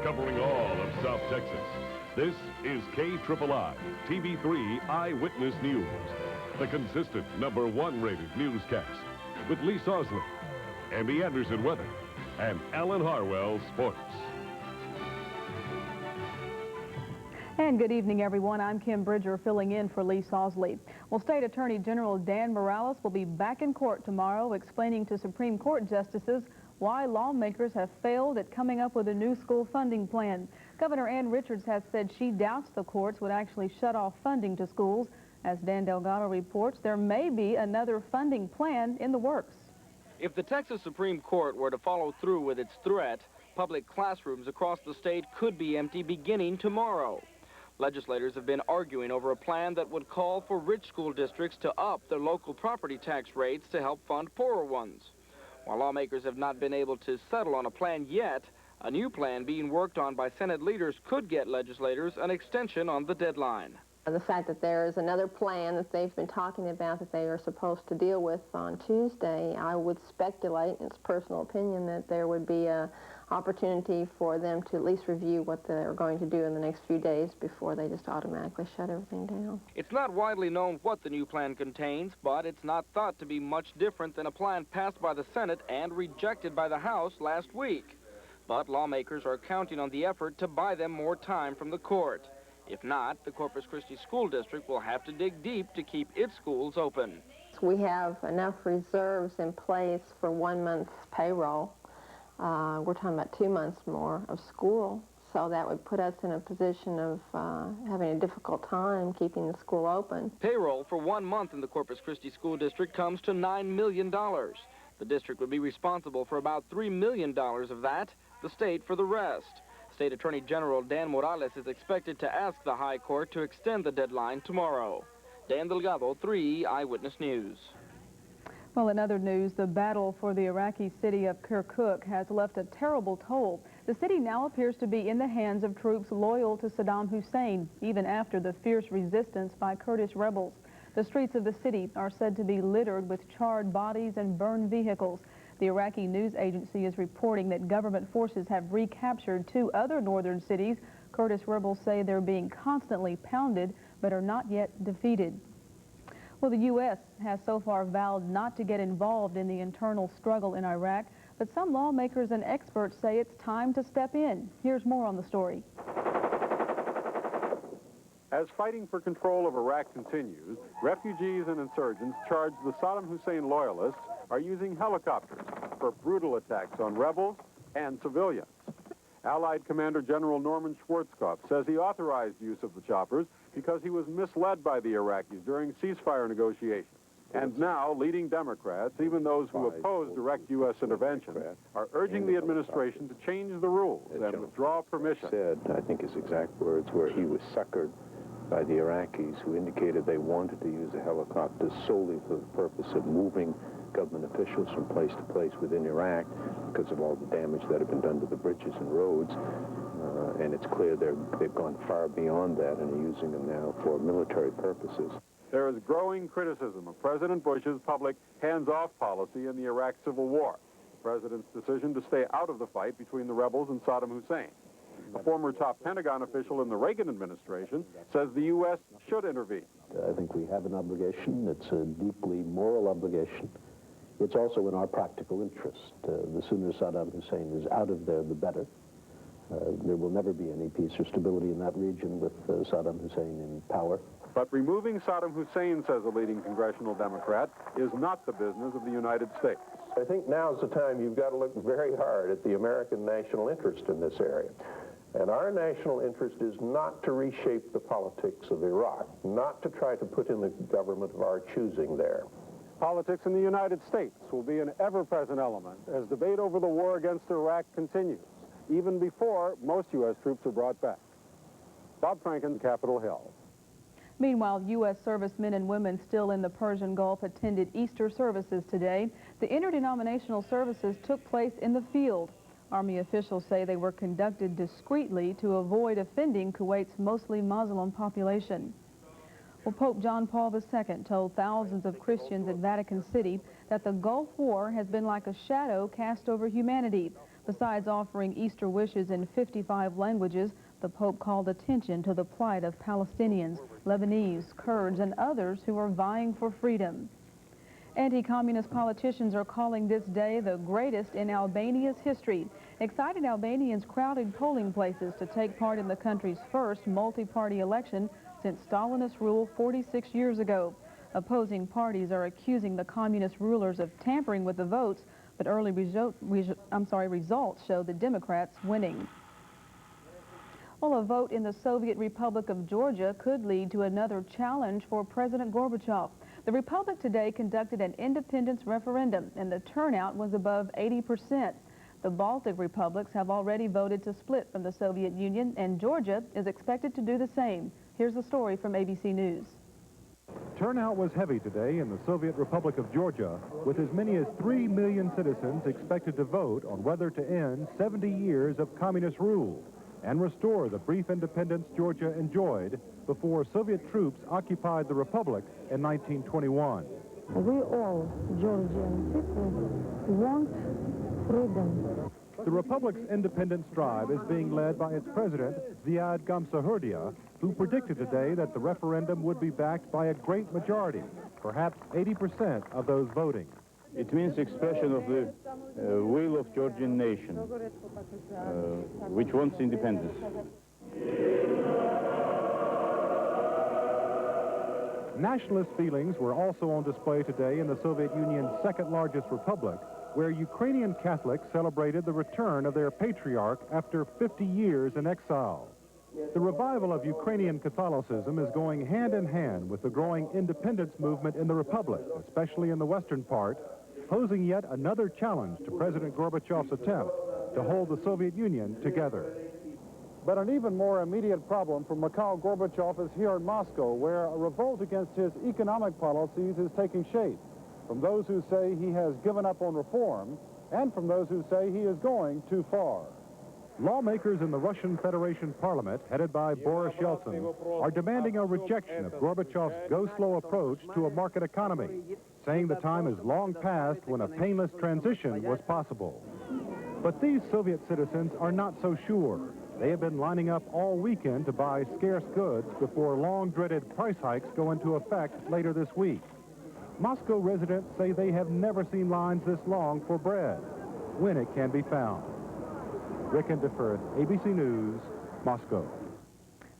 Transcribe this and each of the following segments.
covering all of South Texas. This is KIII TV3 Eyewitness News, the consistent #1 rated newscast with Lee Sosley, Andy Anderson weather, and Alan Harwell sports. And good evening, everyone. I'm Kim Bridger filling in for Lee Sosley. Well, State Attorney General Dan Morales will be back in court tomorrow explaining to Supreme Court justices why lawmakers have failed at coming up with a new school funding plan. Governor Ann Richards has said she doubts the courts would actually shut off funding to schools. As Dan Delgado reports, there may be another funding plan in the works. If the Texas Supreme Court were to follow through with its threat, public classrooms across the state could be empty beginning tomorrow. Legislators have been arguing over a plan that would call for rich school districts to up their local property tax rates to help fund poorer ones. While lawmakers have not been able to settle on a plan yet, a new plan being worked on by Senate leaders could get legislators an extension on the deadline. The fact that there is another plan that they've been talking about that they are supposed to deal with on Tuesday, I would speculate, it's personal opinion, that there would be an opportunity for them to at least review what they're going to do in the next few days before they just automatically shut everything down. It's not widely known what the new plan contains, but it's not thought to be much different than a plan passed by the Senate and rejected by the House last week. But lawmakers are counting on the effort to buy them more time from the court. If not, the Corpus Christi School District will have to dig deep to keep its schools open. We have enough reserves in place for 1 month's payroll. We're talking about 2 months more of school, so that would put us in a position of having a difficult time keeping the school open. Payroll for 1 month in the Corpus Christi School District comes to $9 million. The district would be responsible for about $3 million of that, the state for the rest. State Attorney General Dan Morales is expected to ask the High Court to extend the deadline tomorrow. Dan Delgado, 3 Eyewitness News. Well, in other news, the battle for the Iraqi city of Kirkuk has left a terrible toll. The city now appears to be in the hands of troops loyal to Saddam Hussein, even after the fierce resistance by Kurdish rebels. The streets of the city are said to be littered with charred bodies and burned vehicles. The Iraqi news agency is reporting that government forces have recaptured 2 other northern cities. Kurdish rebels say they're being constantly pounded but are not yet defeated. Well, the U.S. has so far vowed not to get involved in the internal struggle in Iraq, but some lawmakers and experts say it's time to step in. Here's more on the story. As fighting for control of Iraq continues, refugees and insurgents charge the Saddam Hussein loyalists are using helicopters for brutal attacks on rebels and civilians. Allied Commander General Norman Schwarzkopf says he authorized use of the choppers because he was misled by the Iraqis during ceasefire negotiations. And now, leading Democrats, even those who oppose direct U.S. intervention, are urging the administration to change the rules and withdraw permission. Said, I think his exact words were, he was suckered by the Iraqis, who indicated they wanted to use a helicopter solely for the purpose of moving government officials from place to place within Iraq because of all the damage that had been done to the bridges and roads. And it's clear they've gone far beyond that and are using them now for military purposes. There is growing criticism of President Bush's public hands-off policy in the Iraq Civil War, the president's decision to stay out of the fight between the rebels and Saddam Hussein. A former top Pentagon official in the Reagan administration says the U.S. should intervene. I think we have an obligation. It's a deeply moral obligation. It's also in our practical interest. The sooner Saddam Hussein is out of there, the better. There will never be any peace or stability in that region with Saddam Hussein in power. But removing Saddam Hussein, says a leading congressional Democrat, is not the business of the United States. I think now's the time you've got to look very hard at the American national interest in this area. And our national interest is not to reshape the politics of Iraq, not to try to put in the government of our choosing there. Politics in the United States will be an ever-present element as debate over the war against Iraq continues, even before most U.S. troops are brought back. Bob Franken, Capitol Hill. Meanwhile, U.S. servicemen and women still in the Persian Gulf attended Easter services today. The interdenominational services took place in the field. Army officials say they were conducted discreetly to avoid offending Kuwait's mostly Muslim population. Well, Pope John Paul II told thousands of Christians at Vatican City that the Gulf War has been like a shadow cast over humanity. Besides offering Easter wishes in 55 languages, the Pope called attention to the plight of Palestinians, Lebanese, Kurds, and others who are vying for freedom. Anti-communist politicians are calling this day the greatest in Albania's history. Excited Albanians crowded polling places to take part in the country's first multi-party election since Stalinist rule 46 years ago. Opposing parties are accusing the communist rulers of tampering with the votes, but early results show the Democrats winning. Well, a vote in the Soviet Republic of Georgia could lead to another challenge for President Gorbachev. The republic today conducted an independence referendum, and the turnout was above 80%. The Baltic republics have already voted to split from the Soviet Union, and Georgia is expected to do the same. Here's the story from ABC News. Turnout was heavy today in the Soviet Republic of Georgia, with as many as 3 million citizens expected to vote on whether to end 70 years of communist rule and restore the brief independence Georgia enjoyed before Soviet troops occupied the republic in 1921. We all, Georgian people, want freedom. The republic's independence drive is being led by its president, Ziad Gamsahurdia, who predicted today that the referendum would be backed by a great majority, perhaps 80% of those voting. It means expression of the will of Georgian nation, which wants independence. Nationalist feelings were also on display today in the Soviet Union's second-largest republic, where Ukrainian Catholics celebrated the return of their patriarch after 50 years in exile. The revival of Ukrainian Catholicism is going hand in hand with the growing independence movement in the republic, especially in the western part, posing yet another challenge to President Gorbachev's attempt to hold the Soviet Union together. But an even more immediate problem for Mikhail Gorbachev is here in Moscow, where a revolt against his economic policies is taking shape, from those who say he has given up on reform, and from those who say he is going too far. Lawmakers in the Russian Federation Parliament, headed by Boris Yeltsin, are demanding a rejection of Gorbachev's go-slow approach to a market economy, saying the time is long past when a painless transition was possible. But these Soviet citizens are not so sure. They have been lining up all weekend to buy scarce goods before long-dreaded price hikes go into effect later this week. Moscow residents say they have never seen lines this long for bread, when it can be found. Rick Enderfirth, ABC News, Moscow.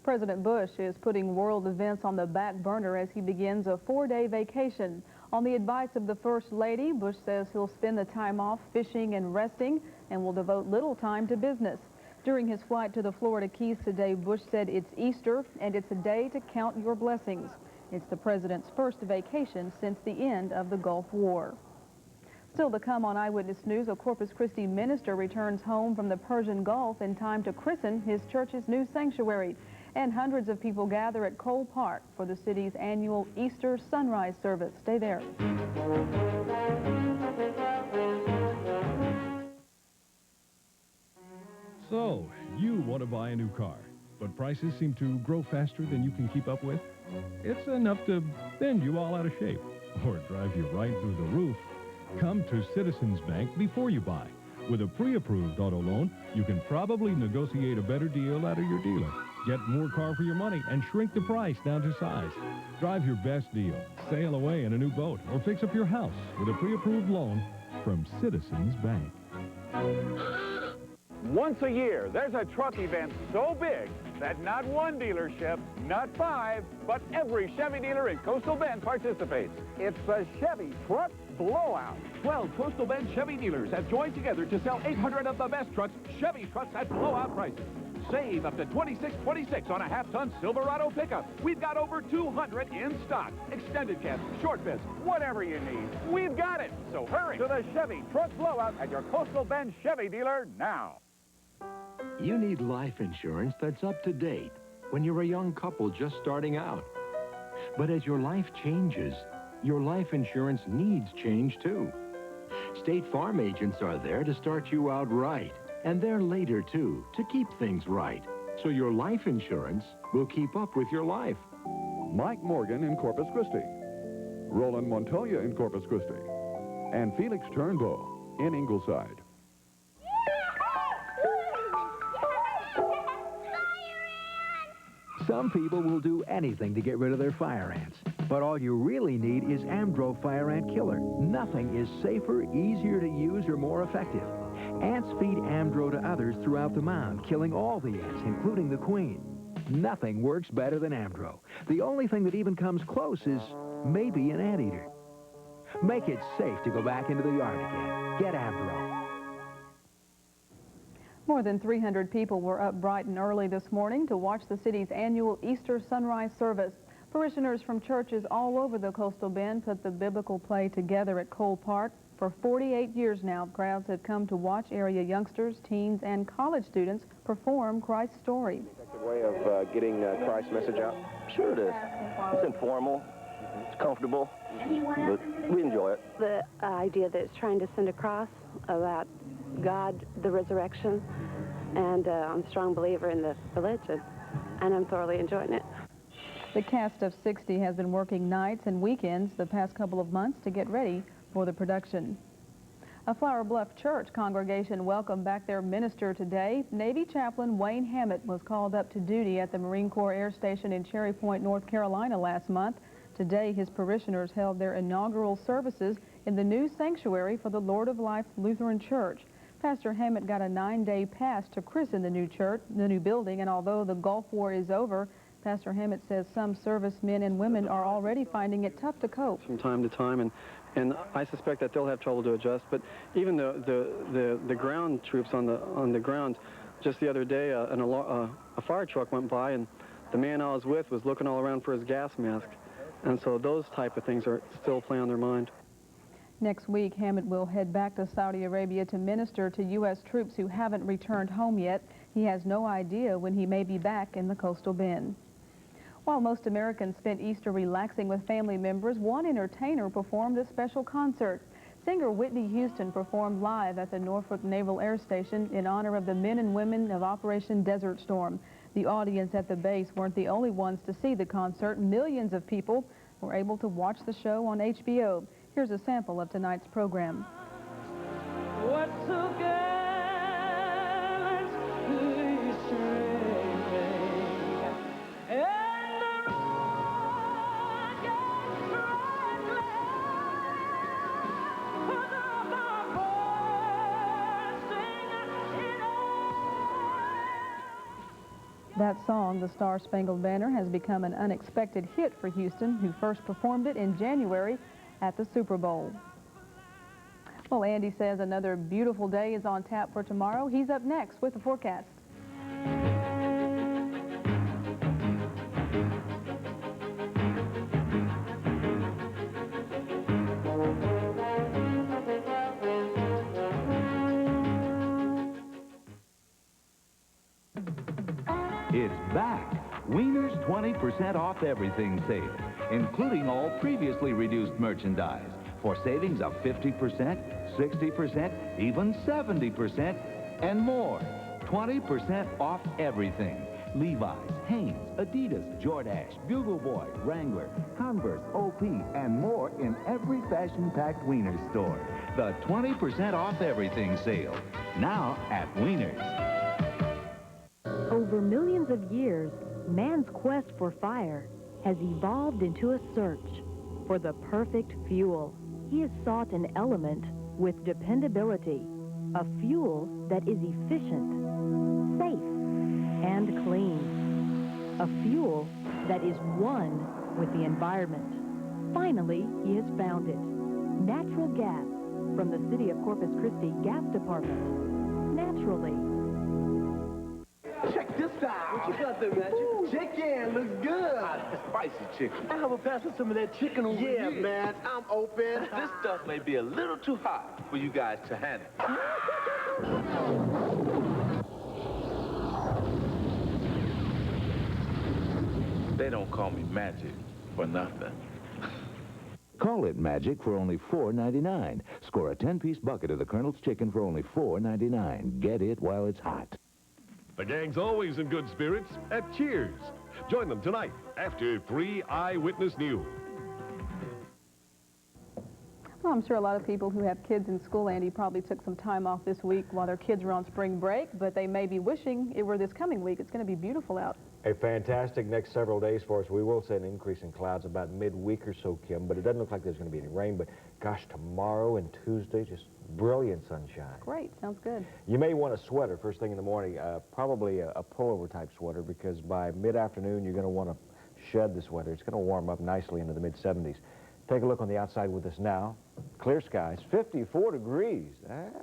President Bush is putting world events on the back burner as he begins a 4-day vacation. On the advice of the First Lady, Bush says he'll spend the time off fishing and resting and will devote little time to business. During his flight to the Florida Keys today, Bush said it's Easter and it's a day to count your blessings. It's the president's first vacation since the end of the Gulf War. Still to come on Eyewitness News, a Corpus Christi minister returns home from the Persian Gulf in time to christen his church's new sanctuary. And hundreds of people gather at Cole Park for the city's annual Easter sunrise service. Stay there. So, you want to buy a new car, but prices seem to grow faster than you can keep up with? It's enough to bend you all out of shape or drive you right through the roof. Come to Citizens Bank before you buy. With a pre-approved auto loan, you can probably negotiate a better deal out of your dealer. Get more car for your money and shrink the price down to size. Drive your best deal, sail away in a new boat, or fix up your house with a pre-approved loan from Citizens Bank. Once a year, there's a truck event so big that not one dealership, not 5, but every Chevy dealer in Coastal Bend participates. It's the Chevy Truck Blowout. 12 Coastal Bend Chevy dealers have joined together to sell 800 of the best trucks, Chevy trucks at blowout prices. Save up to $26.26 on a half-ton Silverado pickup. We've got over 200 in stock. Extended cabs, short beds, whatever you need, we've got it. So hurry to the Chevy Truck Blowout at your Coastal Bend Chevy dealer now. You need life insurance that's up to date when you're a young couple just starting out. But as your life changes, your life insurance needs change too. State Farm agents are there to start you out right, and they're later too to keep things right, so your life insurance will keep up with your life. Mike Morgan in Corpus Christi, Roland Montoya in Corpus Christi, and Felix Turnbull in Ingleside. Some people will do anything to get rid of their fire ants. But all you really need is Amdro Fire Ant Killer. Nothing is safer, easier to use, or more effective. Ants feed Amdro to others throughout the mound, killing all the ants, including the queen. Nothing works better than Amdro. The only thing that even comes close is maybe an anteater. Make it safe to go back into the yard again. Get Amdro. More than 300 people were up bright and early this morning to watch the city's annual Easter sunrise service. Parishioners from churches all over the Coastal Bend put the biblical play together at Cole Park. For 48 years now, crowds have come to watch area youngsters, teens, and college students perform Christ's story. A way of getting Christ's message out? Sure it is. It's informal, it's comfortable, but we enjoy it. The idea that it's trying to send across about God, the resurrection, and I'm a strong believer in the religion, and I'm thoroughly enjoying it. The cast of 60 has been working nights and weekends the past couple of months to get ready for the production. A Flower Bluff Church congregation welcomed back their minister today. Navy Chaplain Wayne Hammett was called up to duty at the Marine Corps Air Station in Cherry Point, North Carolina last month. Today, his parishioners held their inaugural services in the new sanctuary for the Lord of Life Lutheran Church. Pastor Hammett got a 9-day pass to christen the new church, the new building, and although the Gulf War is over, Pastor Hammett says some servicemen and women are already finding it tough to cope. From time to time, and I suspect that they'll have trouble to adjust. But even the ground troops on the ground, just the other day, a fire truck went by, and the man I was with was looking all around for his gas mask, and so those type of things are still playing on their mind. Next week, Hammett will head back to Saudi Arabia to minister to U.S. troops who haven't returned home yet. He has no idea when he may be back in the Coastal Bend. While most Americans spent Easter relaxing with family members, one entertainer performed a special concert. Singer Whitney Houston performed live at the Norfolk Naval Air Station in honor of the men and women of Operation Desert Storm. The audience at the base weren't the only ones to see the concert. Millions of people were able to watch the show on HBO. Here's a sample of tonight's program. What That song, The Star-Spangled Banner, has become an unexpected hit for Houston, who first performed it in January at the Super Bowl. Well, Andy says another beautiful day is on tap for tomorrow. He's up next with the forecast. It's back. Wiener's 20% off everything sale, including all previously reduced merchandise, for savings of 50%, 60%, even 70%, and more. 20% off everything. Levi's, Hanes, Adidas, Jordache, Bugle Boy, Wrangler, Converse, OP, and more in every fashion-packed Wiener's store. The 20% off everything sale, now at Wiener's. Over millions of years, man's quest for fire has evolved into a search for the perfect fuel. He has sought an element with dependability, a fuel that is efficient, safe, and clean. A fuel that is one with the environment. Finally, he has found it. Natural gas from the City of Corpus Christi Gas Department. Naturally. Check this out. What you got there, Magic? Chicken looks good. Spicy chicken. I have a pass of some of that chicken over here. Yeah, man, I'm open. This stuff may be a little too hot for you guys to handle. They don't call me Magic for nothing. Call it Magic for only $4.99. Score a 10-piece bucket of the Colonel's chicken for only $4.99. Get it while it's hot. The gang's always in good spirits at Cheers. Join them tonight after 3 Eyewitness News. Well, I'm sure a lot of people who have kids in school, Andy, probably took some time off this week while their kids were on spring break, but they may be wishing it were this coming week. It's going to be beautiful out. A fantastic next several days for us. We will see an increase in clouds about midweek or so, Kim, but it doesn't look like there's going to be any rain. But gosh, tomorrow and Tuesday, just brilliant sunshine. Great, sounds good. You may want a sweater first thing in the morning, probably a pullover type sweater, because by mid-afternoon you're going to want to shed the sweater. It's going to warm up nicely into the mid-70s. Take a look on the outside with us now. Clear skies, 54 degrees.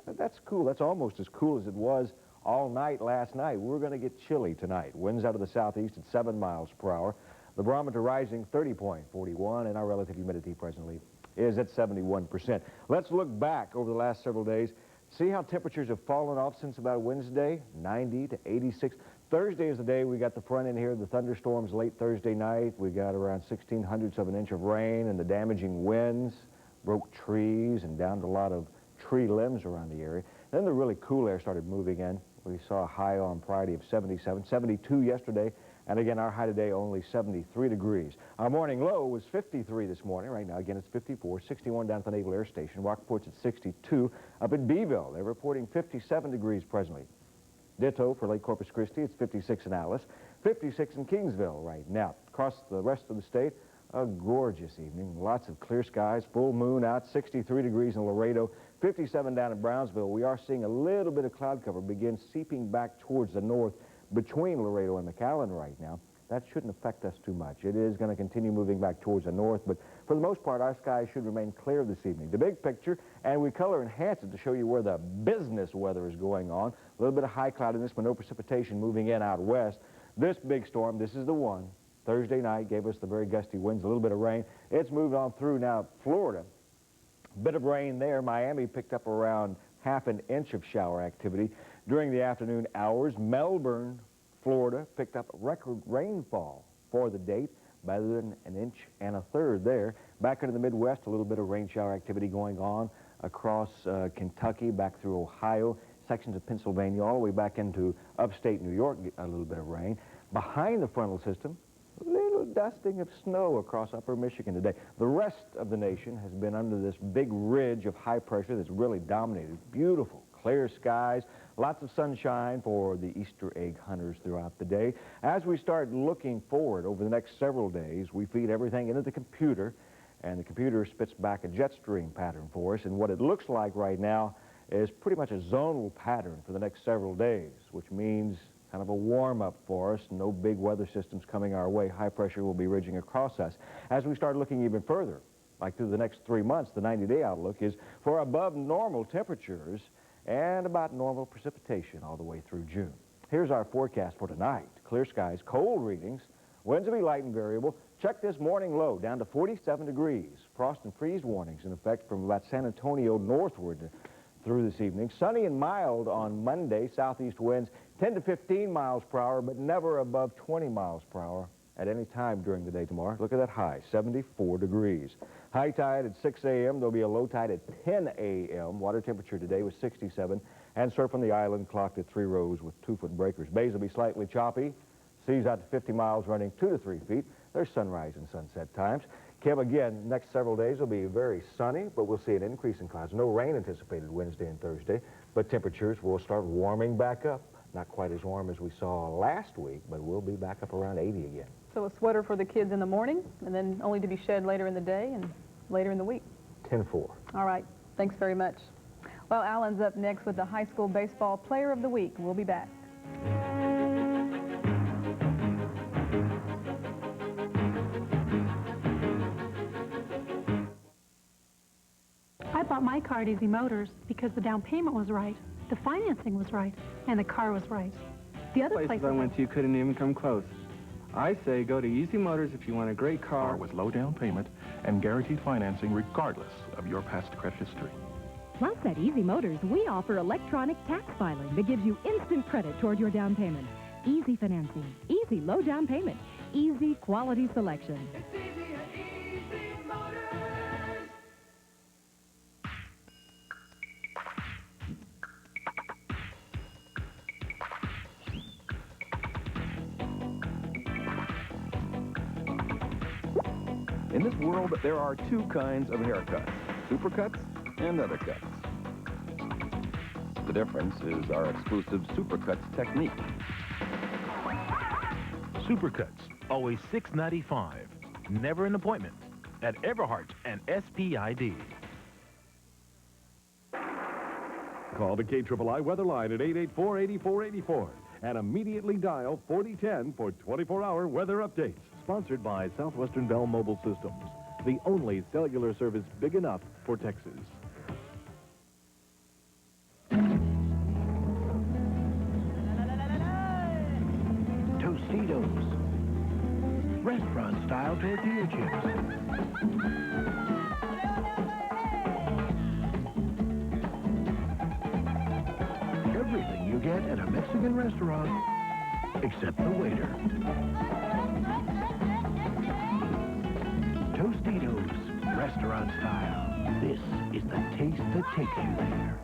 That's cool. That's almost as cool as it was all night last night. We're going to get chilly tonight. Winds out of the southeast at 7 miles per hour. The barometer rising 30.41, and our relative humidity presently is at 71%. Let's look back over the last several days. See how temperatures have fallen off since about Wednesday, 90 to 86. Thursday is the day we got the front end here, the thunderstorms late Thursday night. We got around 1/1600ths of an inch of rain, and the damaging winds broke trees and downed a lot of tree limbs around the area. Then the really cool air started moving in. We saw a high on Friday of 77, 72 yesterday, and again our high today only 73 degrees. Our morning low was 53 this morning. Right now, again, it's 54, 61 down at the Naval Air Station. Rockport's at 62. Up at Beeville, they're reporting 57 degrees presently. Ditto for Lake Corpus Christi, it's 56 in Alice, 56 in Kingsville right now. Across the rest of the state, a gorgeous evening. Lots of clear skies, full moon out, 63 degrees in Laredo, 57 down in Brownsville. We are seeing a little bit of cloud cover begin seeping back towards the north between Laredo and McAllen right now. That shouldn't affect us too much. It is going to continue moving back towards the north, but for the most part, our skies should remain clear this evening. The big picture, and we color enhance it to show you where the business weather is going on. A little bit of high cloudiness, but no precipitation moving in out west. This big storm, this is the one. Thursday night gave us the very gusty winds, a little bit of rain. It's moved on through now Florida. Bit of rain there. Miami picked up around ½ an inch of shower activity during the afternoon hours. Melbourne, Florida, picked up record rainfall for the date, better than 1 1/3 inches there. Back into the Midwest, a little bit of rain shower activity going on across Kentucky, back through Ohio, sections of Pennsylvania, all the way back into upstate New York, a little bit of rain. Behind the frontal system, a little dusting of snow across upper Michigan today. The rest of the nation has been under this big ridge of high pressure that's really dominated. Beautiful, clear skies, lots of sunshine for the Easter egg hunters throughout the day. As we start looking forward over the next several days, we feed everything into the computer, and the computer spits back a jet stream pattern for us, and what it looks like right now is pretty much a zonal pattern for the next several days, which means kind of a warm-up for us. No big weather systems coming our way. High pressure will be ridging across us. As we start looking even further, like through the next 3 months, the 90-day outlook is for above normal temperatures and about normal precipitation all the way through June. Here's our forecast for tonight. Clear skies, cold readings, winds will be light and variable. Check this morning low down to 47 degrees. Frost and freeze warnings in effect from about San Antonio northward through this evening. Sunny and mild on Monday. Southeast winds 10 to 15 miles per hour, but never above 20 miles per hour at any time during the day tomorrow. Look at that high, 74 degrees. High tide at 6 a.m. There'll be a low tide at 10 a.m. Water temperature today was 67, and surf on the island clocked at 3 rows with 2-foot breakers. Bays will be slightly choppy. Seas out to 50 miles running 2 to 3 feet. There's sunrise and sunset times. Kim, again, next several days will be very sunny, but we'll see an increase in clouds. No rain anticipated Wednesday and Thursday, but temperatures will start warming back up. Not quite as warm as we saw last week, but we'll be back up around 80 again. So a sweater for the kids in the morning, and then only to be shed later in the day and later in the week. 10-4. All right. Thanks very much. Well, Alan's up next with the High School Baseball Player of the Week. We'll be back. I bought my car at Easy Motors because the down payment was right, the financing was right, and the car was right. The other places places I went to couldn't even come close. I say go to Easy Motors if you want a great car with low down payment and guaranteed financing regardless of your past credit history. Plus, at Easy Motors, we offer electronic tax filing that gives you instant credit toward your down payment. Easy financing, easy low down payment, easy quality selection. In this world, there are two kinds of haircuts, supercuts and undercuts. The difference is our exclusive supercuts technique. Supercuts, always $6.95. Never an appointment at Everhart and SPID. Call the KIII weather line at 884-8484 and immediately dial 4010 for 24-hour weather updates. Sponsored by Southwestern Bell Mobile Systems, the only cellular service big enough for Texas. Tostitos. Restaurant-style tortilla chips. Everything you get at a Mexican restaurant, except the waiter. Tostitos, restaurant style. This is the taste that takes you there.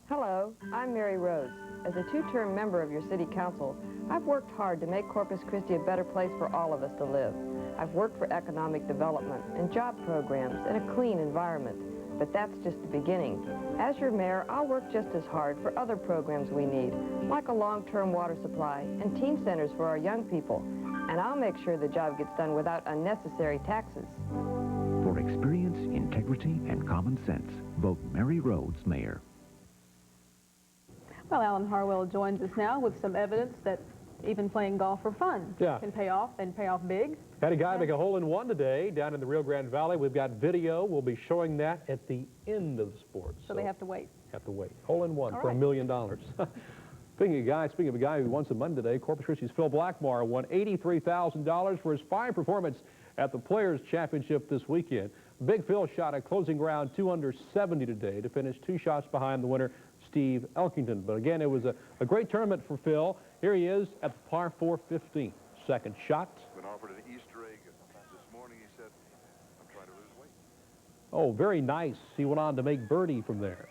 Hello, I'm Mary Rhodes. As a two-term member of your city council, I've worked hard to make Corpus Christi a better place for all of us to live. I've worked for economic development and job programs and a clean environment. But that's just the beginning. As your mayor, I'll work just as hard for other programs we need, like a long-term water supply and teen centers for our young people. And I'll make sure the job gets done without unnecessary taxes. For experience, integrity, and common sense, vote Mary Rhodes mayor. Well, Alan Harwell joins us now with some evidence that even playing golf for fun can pay off and pay off big. Had a guy make a hole-in-one today down in the Rio Grande Valley. We've got video. We'll be showing that at the end of the sport. So they have to wait. Have to wait. Hole-in-one for right. $1 million. Speaking of a guy who won some money today, Corpus Christi's Phil Blackmore won $83,000 for his fine performance at the Players' Championship this weekend. Big Phil shot a closing round 2 under 70 today to finish 2 shots behind the winner, Steve Elkington. But again, it was a great tournament for Phil. Here he is at the par 4 15. Second shot. Been offered an Easter egg this morning. He said, I'm trying to lose weight. Oh, very nice. He went on to make birdie from there.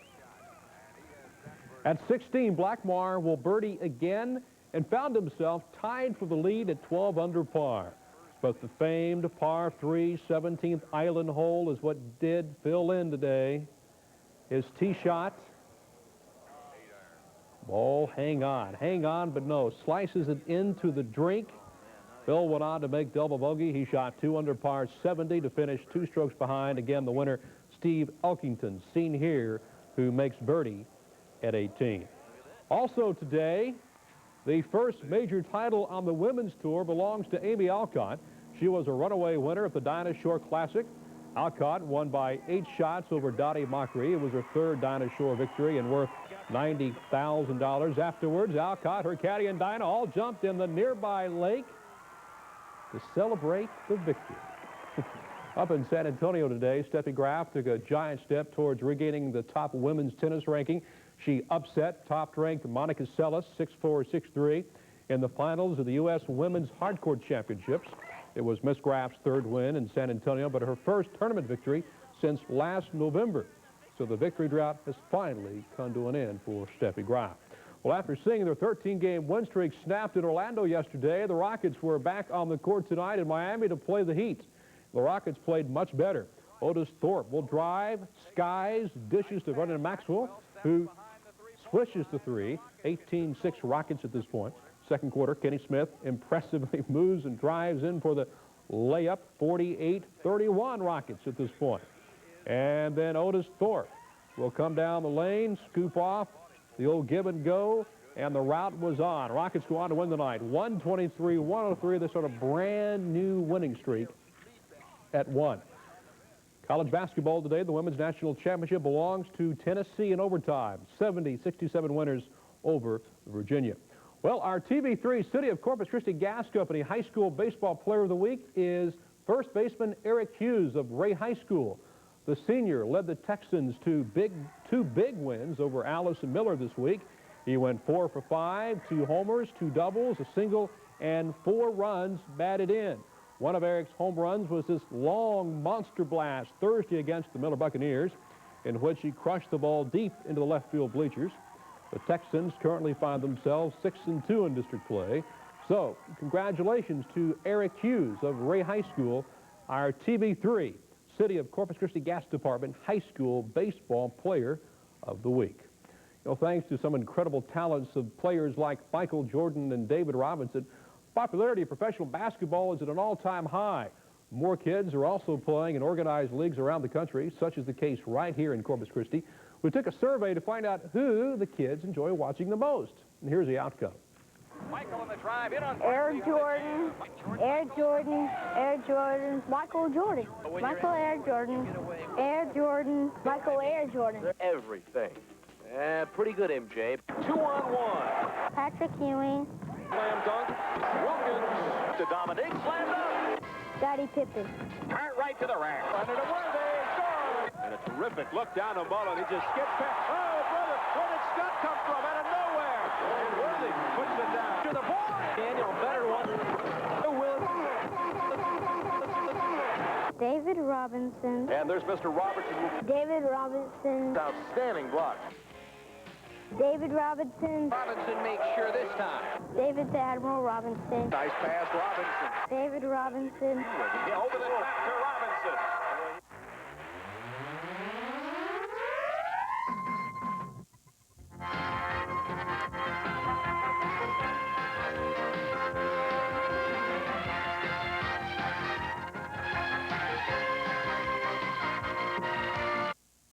At 16, Blackmore will birdie again and found himself tied for the lead at 12 under par. But the famed par 3 17th island hole is what did Phil in today. His tee shot. Ball, hang on, but no, slices it into the drink. Phil went on to make double bogey. He shot 2 under par 70 to finish 2 strokes behind. Again, the winner, Steve Elkington, seen here, who makes birdie at 18. Also today, the first major title on the women's tour belongs to Amy Alcott. She was a runaway winner of the Dinah Shore Classic. Alcott won by 8 shots over Dottie Mockery. It was her 3rd Dinah Shore victory and worth $90,000. Afterwards, Alcott, her caddy, and Dinah all jumped in the nearby lake to celebrate the victory. Up in San Antonio today, Steffi Graf took a giant step towards regaining the top women's tennis ranking. She upset top-ranked Monica Seles 6-4, 6-3 in the finals of the U.S. Women's Hardcourt Championships. It was Miss Graf's 3rd win in San Antonio, but her first tournament victory since last November. So the victory drought has finally come to an end for Steffi Graf. Well, after seeing their 13-game win streak snapped in Orlando yesterday, the Rockets were back on the court tonight in Miami to play the Heat. The Rockets played much better. Otis Thorpe will drive, skies, dishes to Vernon Maxwell, who swishes the 3. 18-6 Rockets at this point. Second quarter, Kenny Smith impressively moves and drives in for the layup. 48-31 Rockets at this point. And then Otis Thorpe will come down the lane, scoop off the old give and go, and the route was on. Rockets go on to win the night. 123-103. They start a brand new winning streak at 1. College basketball today, the Women's National Championship belongs to Tennessee in overtime. 70-67 winners over Virginia. Well, our TV3 City of Corpus Christi Gas Company High School Baseball Player of the Week is first baseman Eric Hughes of Ray High School. The senior led the Texans to two big wins over Allison Miller this week. He went 4 for 5, 2 homers, 2 doubles, a single, and 4 runs batted in. One of Eric's home runs was this long monster blast Thursday against the Miller Buccaneers, in which he crushed the ball deep into the left field bleachers. The Texans currently find themselves 6-2 in district play. So, congratulations to Eric Hughes of Ray High School, our TV3 City of Corpus Christi Gas Department High School Baseball Player of the Week. You know, thanks to some incredible talents of players like Michael Jordan and David Robinson, Popularity of professional basketball is at an all-time high. More kids are also playing in organized leagues around the country, such is the case right here in Corpus Christi. We took a survey to find out who the kids enjoy watching the most. And here's the outcome. Michael on the drive, in on Air Jordan, Air Jordan, Air Jordan, Michael Jordan, Michael Air Jordan, Air Jordan, Michael Air Jordan. Everything. Pretty good, MJ. 2-on-1. Patrick Ewing. Slam dunk. Wilkins to Dominic. Slam dunk. Scottie Pippen. Right to the rack. Under the Worthy. Score. And a terrific look down the ball, and he just skips past. Oh, brother, where did Scott come from? Out of nowhere. And Worthy puts it down. To the board. Daniel, better one. David Robinson. And there's Mr. Robertson. David Robinson. Outstanding block. David Robinson. Robinson makes sure this time. David the Admiral Robinson. Nice pass, Robinson. David Robinson. Yeah, over the top to Robinson.